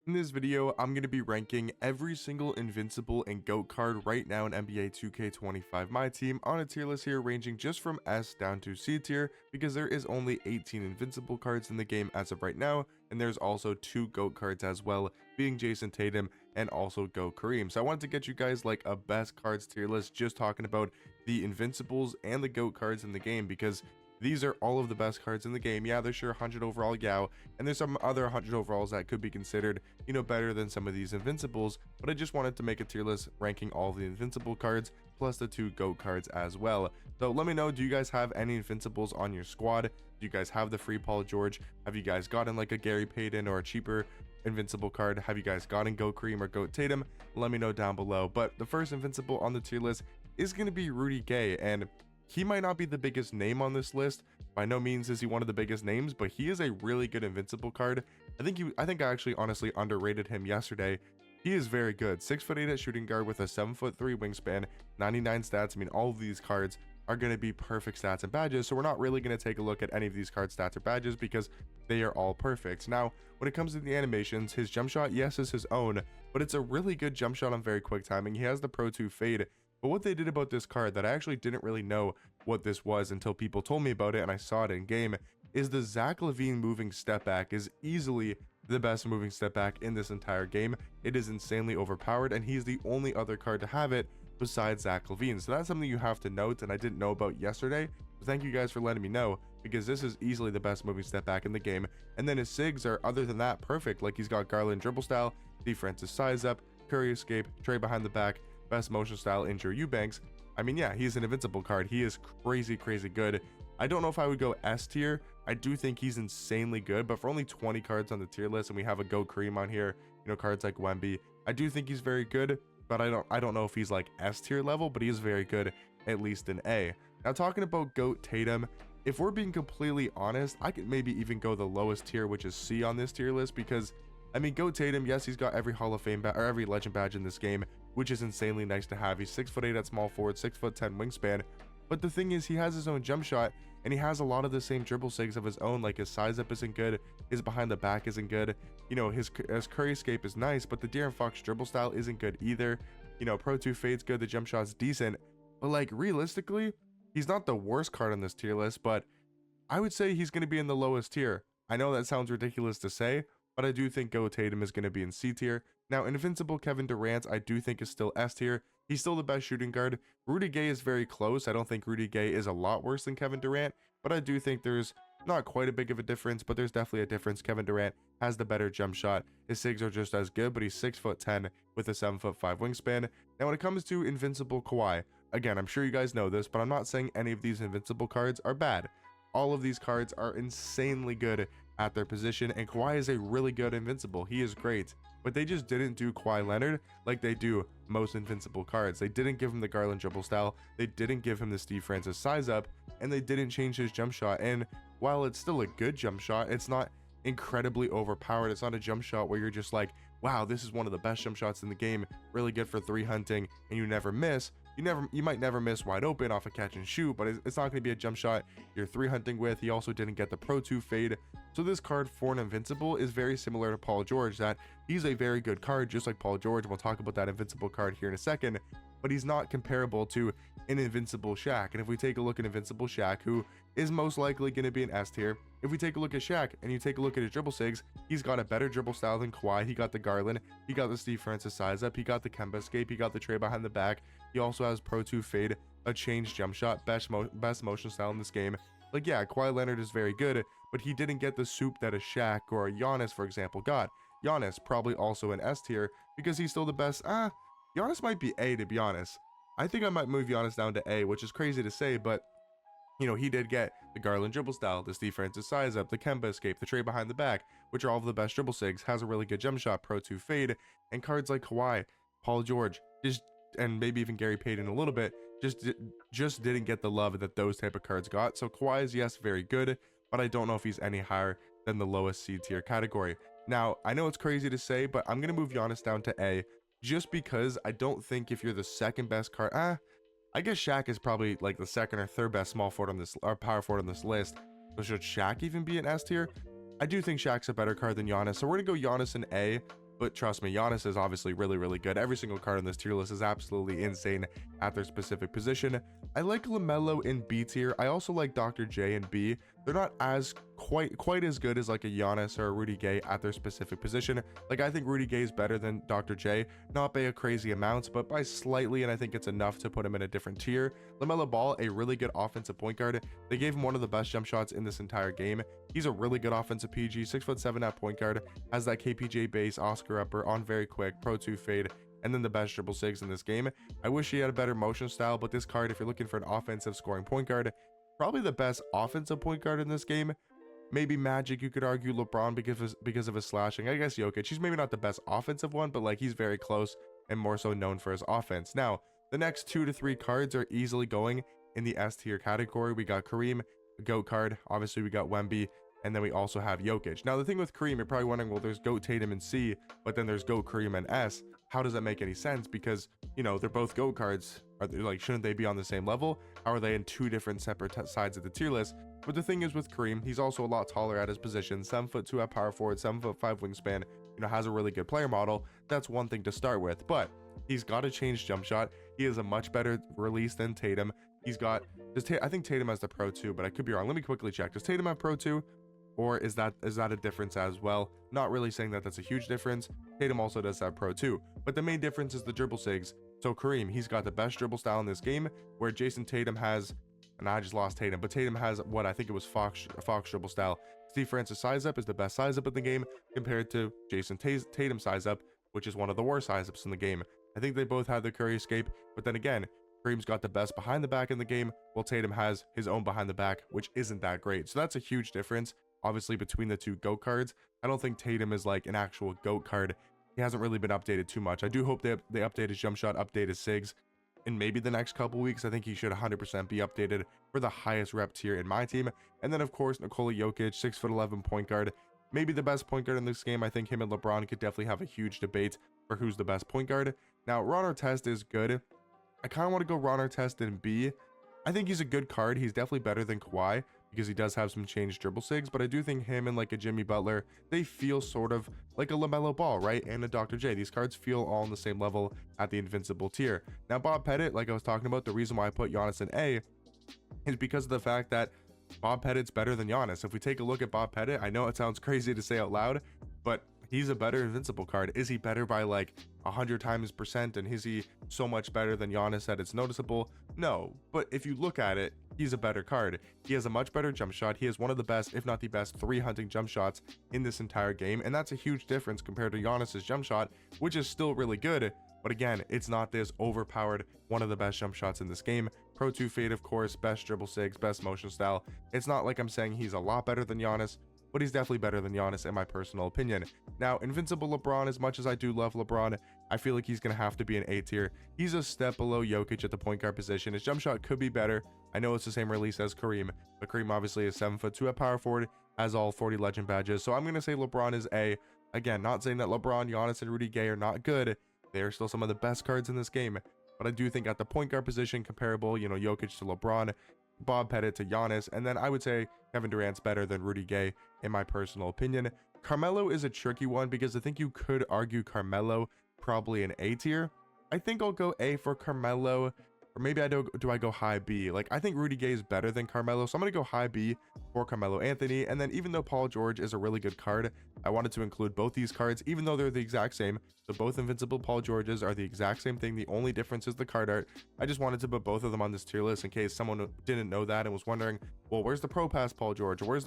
In this video, I'm going to be ranking every single Invincible and GOAT card right now in NBA 2K25 My Team on a tier list here ranging just from S down to C tier because there is only 18 Invincible cards in the game as of right now, and there's also 2 GOAT cards as well, being Jason Tatum and also GOAT Kareem. So I wanted to get you guys like a best cards tier list just talking about the Invincibles and the GOAT cards in the game because these are all of the best cards in the game. Yeah, there's sure 100 overall Yao, and there's some other 100 overalls that could be considered, better than some of these Invincibles, but I just wanted to make a tier list ranking all the Invincible cards, plus the 2 GOAT cards as well. So let me know, do you guys have any Invincibles on your squad? Do you guys have the free Paul George? Have you guys gotten like a Gary Payton or a cheaper Invincible card? Have you guys gotten GOAT Kareem or GOAT Tatum? Let me know down below. But the first Invincible on the tier list is going to be Rudy Gay, and he might not be the biggest name on this list. By no means is he one of the biggest names, but he is a really good Invincible card. I think I actually honestly underrated him yesterday. He is very good. 6'8" at shooting guard with a 7'3" wingspan, 99 stats. I mean, all of these cards are going to be perfect stats and badges, so we're not really going to take a look at any of these card stats or badges because they are all perfect. Now, when it comes to the animations, his jump shot, yes, is his own, but it's a really good jump shot on very quick timing. He has the Pro 2 fade. But what they did about this card that I actually didn't really know what this was until people told me about it and I saw it in game is the Zach LaVine moving step back is easily the best moving step back in this entire game. It is insanely overpowered and he's the only other card to have it besides Zach LaVine. So that's something you have to note and I didn't know about yesterday. So thank you guys for letting me know because this is easily the best moving step back in the game. And then his SIGs are, other than that, perfect. Like he's got Garland dribble style, defensive size up, Curry escape, Trey behind the back, best motion style, injure Eubanks. I mean, yeah, he's an Invincible card. He is crazy good. I don't know if I would go S tier. I do think he's insanely good, but for only 20 cards on the tier list and we have a GOAT Kareem on here, cards like Wemby, I do think he's very good, but I don't know if he's like S tier level, but he is very good, at least in A. Now talking about GOAT Tatum, if we're being completely honest, I could maybe even go the lowest tier, which is C on this tier list, because I mean, GOAT Tatum, yes, he's got every Hall of Fame or every legend badge in this game, which is insanely nice to have. He's 6'8" at small forward, 6'10" wingspan. But the thing is, he has his own jump shot, and he has a lot of the same dribble sigs of his own. Like his size up isn't good, his behind the back isn't good. His Curry escape is nice, but the De'Aaron Fox dribble style isn't good either. Pro 2 fade's good, the jump shot's decent, but like realistically, he's not the worst card on this tier list. But I would say he's going to be in the lowest tier. I know that sounds ridiculous to say, but I do think GOAT Tatum is going to be in C tier. Now, Invincible Kevin Durant, I do think is still S tier. He's still the best shooting guard. Rudy Gay is very close. I don't think Rudy Gay is a lot worse than Kevin Durant, but I do think there's not quite a big of a difference, but there's definitely a difference. Kevin Durant has the better jump shot. His SIGs are just as good, but he's 6'10" with a 7'5" wingspan. Now, when it comes to Invincible Kawhi, again, I'm sure you guys know this, but I'm not saying any of these Invincible cards are bad. All of these cards are insanely good at their position, and Kawhi is a really good Invincible. He is great, but they just didn't do Kawhi Leonard like they do most Invincible cards. They didn't give him the Garland dribble style, they didn't give him the Steve Francis size up, and they didn't change his jump shot. And while it's still a good jump shot, it's not incredibly overpowered. It's not a jump shot where you're just like, wow, this is one of the best jump shots in the game, really good for 3 hunting, and you never miss. You might never miss wide open off a catch and shoot, but it's not going to be a jump shot you're 3 hunting with. He also didn't get the Pro 2 fade. So this card for an Invincible is very similar to Paul George, that he's a very good card, just like Paul George. We'll talk about that Invincible card here in a second, but he's not comparable to an Invincible Shaq. And if we take a look at Invincible Shaq, who is most likely going to be an S tier, if we take a look at Shaq and you take a look at his dribble sigs, he's got a better dribble style than Kawhi. He got the Garland, he got the Steve Francis size up, he got the Kemba escape, he got the Trey behind the back. He also has Pro 2 fade, a changed jump shot, best motion style in this game. Like, yeah, Kawhi Leonard is very good, but he didn't get the soup that a Shaq or a Giannis, for example, got. Giannis probably also an S tier because he's still the best. Giannis might be A, to be honest. I think I might move Giannis down to A, which is crazy to say, but he did get the Garland dribble style, the Steve Francis size up, the Kemba escape, the Trey behind the back, which are all of the best dribble sigs, has a really good jump shot, Pro 2 fade, and cards like Kawhi, Paul George, and maybe even Gary Payton a little bit, just didn't get the love that those type of cards got. So Kawhi is, yes, very good, but I don't know if he's any higher than the lowest C tier category. Now, I know it's crazy to say, but I'm going to move Giannis down to A, just because I don't think if you're the second best card, I guess Shaq is probably like the second or third best small forward on this, or power forward on this list. So should Shaq even be an S tier? I do think Shaq's a better card than Giannis, so we're gonna go Giannis in A. But trust me, Giannis is obviously really, really good. Every single card on this tier list is absolutely insane at their specific position. I like LaMelo in B tier. I also like Dr. J in B. They're not as quite as good as like a Giannis or a Rudy Gay at their specific position. Like, I think Rudy Gay is better than Dr. J, not by a crazy amount, but by slightly, and I think it's enough to put him in a different tier. LaMelo Ball, a really good offensive point guard. They gave him one of the best jump shots in this entire game. He's a really good offensive PG, 6'7" at point guard, has that KPJ base, Oscar upper, on very quick, Pro 2 fade, and then the best dribble sigs in this game. I wish he had a better motion style, but this card, if you're looking for an offensive scoring point guard, probably the best offensive point guard in this game. Maybe Magic, you could argue LeBron because of his slashing. I guess Jokic, he's maybe not the best offensive one, but like he's very close and more so known for his offense. Now, the next 2 to 3 cards are easily going in the S tier category. We got Kareem, GOAT card. Obviously, we got Wemby, and then we also have Jokic. Now, the thing with Kareem, you're probably wondering, well, there's GOAT Tatum in C, but then there's GOAT Kareem in S. How does that make any sense? Because, you know, they're both GOAT cards. Are they, like, shouldn't they be on the same level? How are they in 2 different separate sides of the tier list? But the thing is with Kareem, he's also a lot taller at his position, 7'2" at power forward, 7'5" wingspan, you know, has a really good player model. That's one thing to start with, but he's got a change jump shot. He has a much better release than Tatum. He's got, I think Tatum has the Pro 2, but I could be wrong. Let me quickly check. Does Tatum have Pro 2? Or is that a difference as well? Not really saying that that's a huge difference. Tatum also does have Pro 2, but the main difference is the dribble sigs. So Kareem, he's got the best dribble style in this game, where Jason Tatum has, and I just lost Tatum, but Tatum has what I think it was Fox dribble style. Steve Francis size up is the best size up in the game compared to Jason Tatum size up, which is one of the worst size ups in the game. I think they both have the Curry escape, but then again, Kareem's got the best behind the back in the game, while Tatum has his own behind the back, which isn't that great. So that's a huge difference. Obviously, between the 2 GOAT cards, I don't think Tatum is like an actual GOAT card. He hasn't really been updated too much. I do hope they update his jump shot, update his sigs, in maybe the next couple weeks. I think he should 100% be updated for the highest rep tier in my team. And then, of course, Nikola Jokic, 6'11" point guard, maybe the best point guard in this game. I think him and LeBron could definitely have a huge debate for who's the best point guard. Now, Ron Artest is good. I kind of want to go Ron Artest in B. I think he's a good card. He's definitely better than Kawhi, because he does have some changed dribble sigs, but I do think him and like a Jimmy Butler, they feel sort of like a LaMelo Ball, right? And a Dr. J. These cards feel all on the same level at the Invincible tier. Now, Bob Pettit, like I was talking about, the reason why I put Giannis in A is because of the fact that Bob Pettit's better than Giannis. If we take a look at Bob Pettit, I know it sounds crazy to say out loud, but he's a better Invincible card. Is he better by like 100 times percent? And is he so much better than Giannis that it's noticeable? No, but if you look at it, he's a better card. He has a much better jump shot. He has one of the best, if not the best, 3 hunting jump shots in this entire game, and that's a huge difference compared to Giannis's jump shot, which is still really good, but again, it's not this overpowered, one of the best jump shots in this game. Pro 2 fade, of course, best dribble sigs, best motion style. It's not like I'm saying he's a lot better than Giannis, but he's definitely better than Giannis in my personal opinion. Now, Invincible LeBron, as much as I do love LeBron, I feel like he's going to have to be an A tier. He's a step below Jokic at the point guard position. His jump shot could be better. I know it's the same release as Kareem, but Kareem obviously is 7'2" at power forward, has all 40 legend badges. So I'm going to say LeBron is A. Again, not saying that LeBron, Giannis, and Rudy Gay are not good. They are still some of the best cards in this game. But I do think at the point guard position, comparable, you know, Jokic to LeBron, Bob Pettit to Giannis, and then I would say Kevin Durant's better than Rudy Gay in my personal opinion. Carmelo is a tricky one because I think you could argue Carmelo probably an A tier. I think I'll go A for Carmelo, or maybe I do I go high B. Like, I think Rudy Gay is better than Carmelo, so I'm gonna go high B for Carmelo Anthony. And then even though Paul George is a really good card, I wanted to include both these cards, even though they're the exact same. So both Invincible Paul Georges are the exact same thing. The only difference is the card art. I just wanted to put both of them on this tier list in case someone didn't know that and was wondering, well, where's the Pro Pass Paul George? Or where's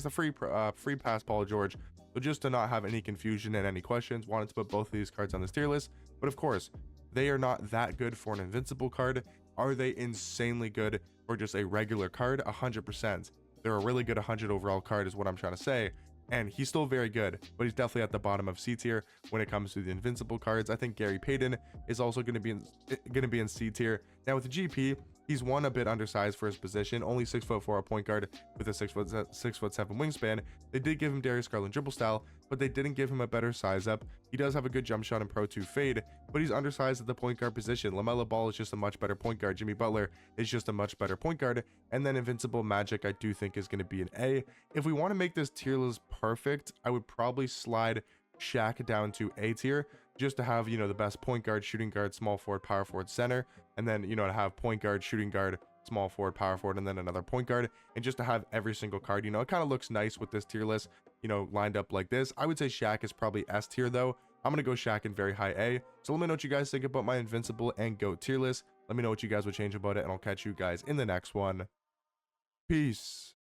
the free pass Paul George? So just to not have any confusion and any questions, wanted to put both of these cards on this tier list. But of course, they are not that good for an Invincible card. Are they insanely good for just a regular card? 100%. They're a really good 100 overall card is what I'm trying to say. And he's still very good, but he's definitely at the bottom of C tier when it comes to the Invincible cards. I think Gary Payton is also going to be in C tier. Now with the GP, he's one a bit undersized for his position, only 6'4" a point guard with a 6'7" wingspan. They did give him Darius Garland dribble style, but they didn't give him a better size up. He does have a good jump shot in Pro 2 fade, but he's undersized at the point guard position. LaMelo Ball is just a much better point guard. Jimmy Butler is just a much better point guard. And then Invincible Magic, I do think is going to be an A. If we want to make this tier list perfect, I would probably slide Shaq down to A tier, just to have, you know, the best point guard, shooting guard, small forward, power forward, center, and then, you know, to have point guard, shooting guard, small forward, power forward, and then another point guard, and just to have every single card. You know, it kind of looks nice with this tier list, you know, lined up like this. I would say Shaq is probably S tier though. I'm gonna go Shaq in very high A. So let me know what you guys think about my Invincible and GOAT tier list. Let me know what you guys would change about it, and I'll catch you guys in the next one. Peace.